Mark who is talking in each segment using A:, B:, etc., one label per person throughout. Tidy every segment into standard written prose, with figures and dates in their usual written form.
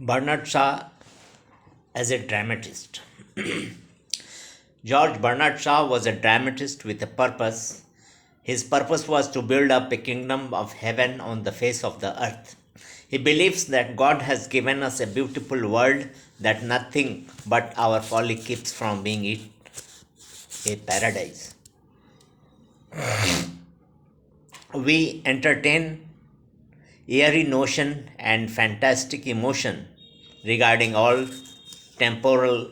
A: Bernard Shaw as a dramatist. George Bernard Shaw was a dramatist with a purpose. His purpose was to build up a kingdom of heaven on the face of the earth. He believes that God has given us a beautiful world that nothing but our folly keeps from being it a paradise. We entertain airy notion and fantastic emotion regarding all temporal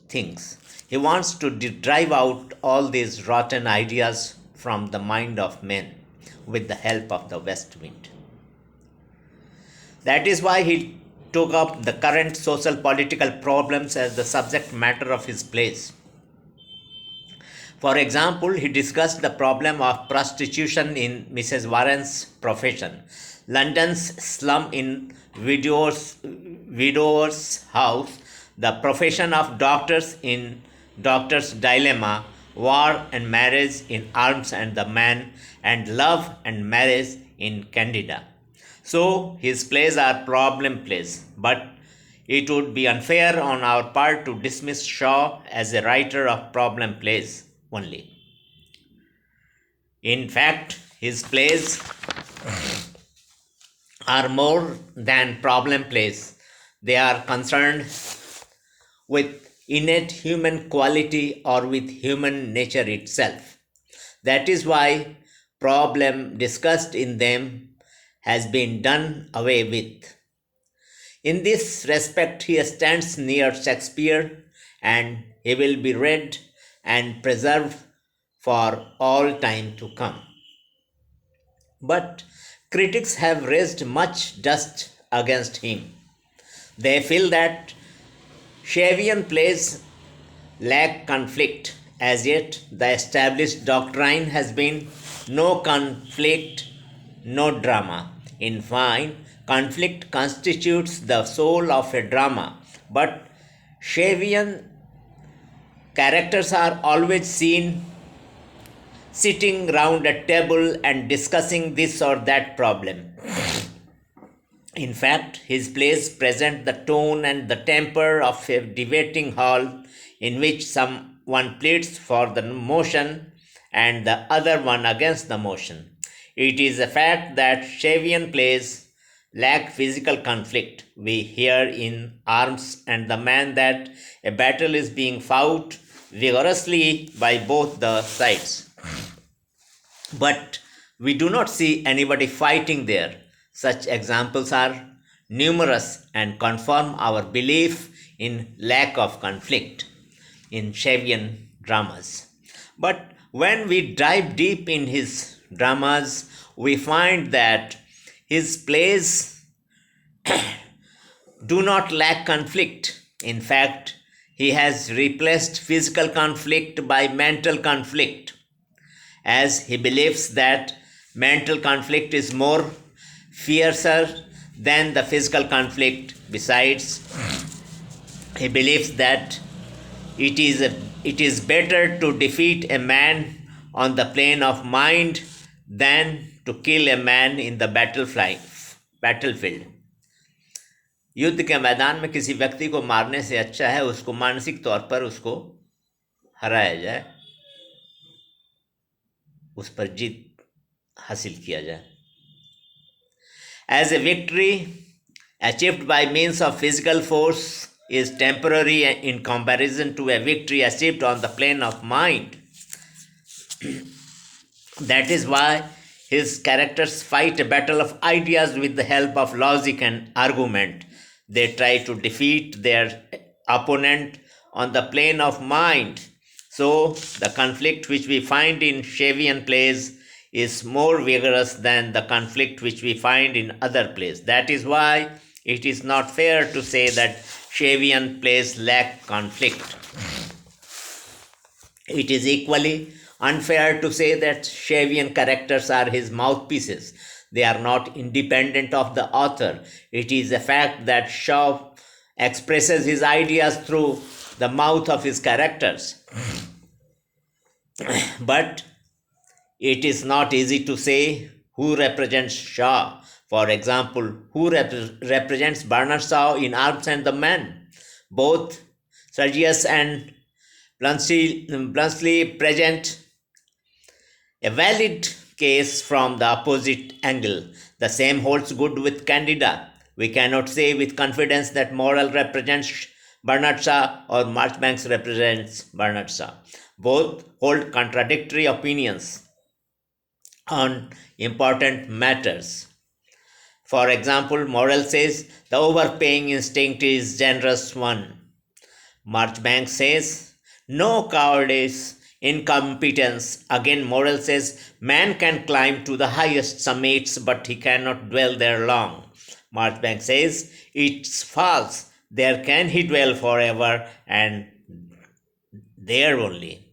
A: things. He wants to drive out all these rotten ideas from the mind of men with the help of the west wind. That is why he took up the current social political problems as the subject matter of his plays. For example, he discussed the problem of prostitution in Mrs. Warren's profession, London's slum in widower's house, the profession of doctors in Doctor's Dilemma, war and marriage in Arms and the Man, and love and marriage in Candida. So, his plays are problem plays, but it would be unfair on our part to dismiss Shaw as a writer of problem plays only. In fact, his plays are more than problem plays. They are concerned with innate human quality or with human nature itself. That is why problem discussed in them has been done away with. In this respect, he stands near Shakespeare and he will be read and preserved for all time to come. But critics have raised much dust against him. They feel that Shavian plays lack conflict. As yet, the established doctrine has been no conflict, no drama. In fine, conflict constitutes the soul of a drama, but Shavian characters are always seen sitting round a table and discussing this or that problem. In fact, his plays present the tone and the temper of a debating hall in which someone pleads for the motion and the other one against the motion. It is a fact that Shavian plays lack physical conflict. We hear in Arms and the Man that a battle is being fought vigorously by both the sides. But we do not see anybody fighting there. Such examples are numerous and confirm our belief in lack of conflict in Shavian dramas. But when we dive deep in his dramas, we find that his plays do not lack conflict. In fact, he has replaced physical conflict by mental conflict, as he believes that mental conflict is more fiercer than the physical conflict. Besides, he believes that it is better to defeat a man on the plane of mind than to kill a man in the battlefield. युद्ध के मैदान में किसी व्यक्ति को मारने से अच्छा है उसको मानसिक तौर पर उसको हराया जाए, उस पर जीत हासिल किया जाए. As a victory achieved by means of physical force is temporary in comparison to a victory achieved on the plane of mind. That is why his characters fight a battle of ideas with the help of logic and argument. They try to defeat their opponent on the plane of mind. So, the conflict which we find in Shavian plays is more vigorous than the conflict which we find in other plays. That is why it is not fair to say that Shavian plays lack conflict. It is equally unfair to say that Shavian characters are his mouthpieces. They are not independent of the author. It is a fact that Shaw expresses his ideas through the mouth of his characters. But it is not easy to say who represents Shaw. For example, who represents Bernard Shaw in Arms and the Man. Both Sergius and Bluntschli present a valid case from the opposite angle. The same holds good with Candida. We cannot say with confidence that Morel represents Bernard Shaw or Marchbanks represents Bernard Shaw. Both hold contradictory opinions on important matters. For example, Morel says the overpaying instinct is generous one. Marchbank says no cowardice, incompetence. Again, Morel says man can climb to the highest summits, but he cannot dwell there long. Marchbank says it's false. There can he dwell forever and there only.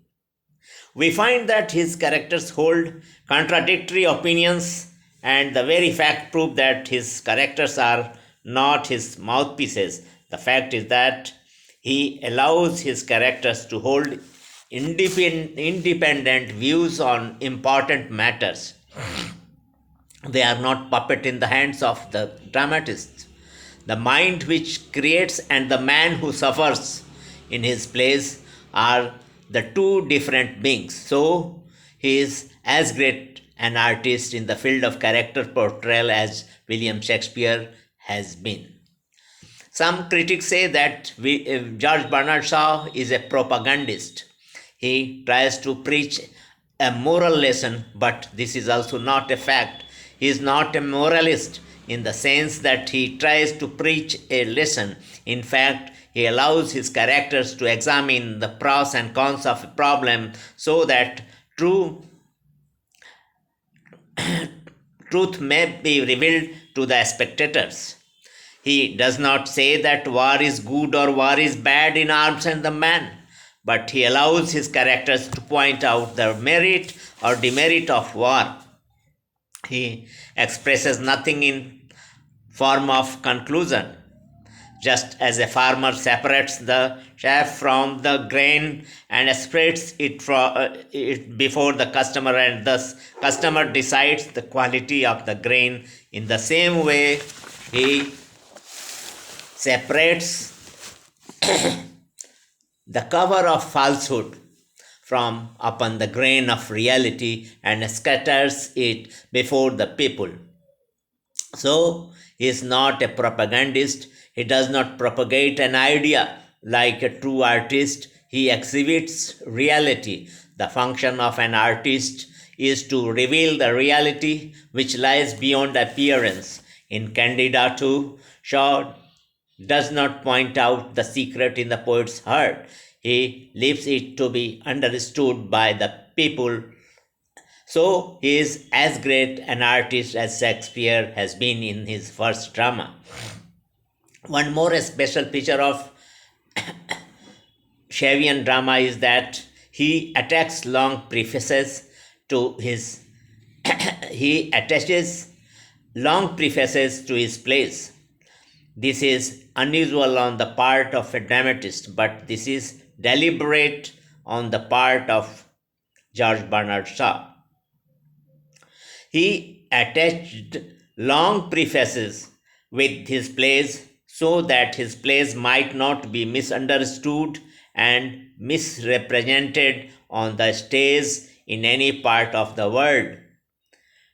A: We find that his characters hold contradictory opinions, and the very fact proves that his characters are not his mouthpieces. The fact is that he allows his characters to hold independent views on important matters. They are not puppet in the hands of the dramatist. The mind which creates and the man who suffers in his plays are the two different beings. So he is as great an artist in the field of character portrayal as William Shakespeare has been. Some critics say that George Bernard Shaw is a propagandist. He tries to preach a moral lesson, but this is also not a fact. He is not a moralist in the sense that he tries to preach a lesson. In fact, he allows his characters to examine the pros and cons of a problem so that truth may be revealed to the spectators. He does not say that war is good or war is bad in Arms and the Man, but he allows his characters to point out the merit or demerit of war. He expresses nothing in form of conclusion. Just as a farmer separates the chaff from the grain and spreads it before the customer, and thus customer decides the quality of the grain, in the same way he separates the cover of falsehood from upon the grain of reality and scatters it before the people. So he is not a propagandist. He does not propagate an idea like a true artist. He exhibits reality. The function of an artist is to reveal the reality which lies beyond appearance. In Candida too, Shaw does not point out the secret in the poet's heart. He leaves it to be understood by the people. So he is as great an artist as Shakespeare has been in his first drama. One more special feature of Shavian drama is that he attacks long prefaces to his he attaches long prefaces to his plays. This is unusual on the part of a dramatist, but this is deliberate on the part of George Bernard Shaw. He attached long prefaces with his plays so that his plays might not be misunderstood and misrepresented on the stage in any part of the world.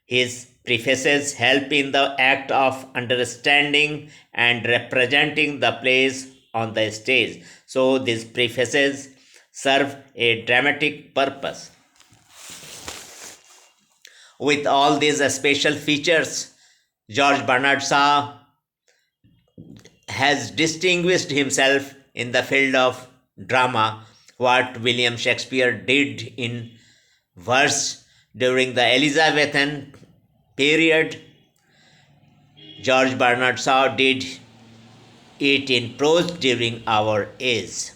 A: His prefaces help in the act of understanding and representing the plays on the stage. So these prefaces serve a dramatic purpose. With all these special features, George Bernard Shaw has distinguished himself in the field of drama, what William Shakespeare did in verse during the Elizabethan period. George Bernard Shaw did it in prose during our age.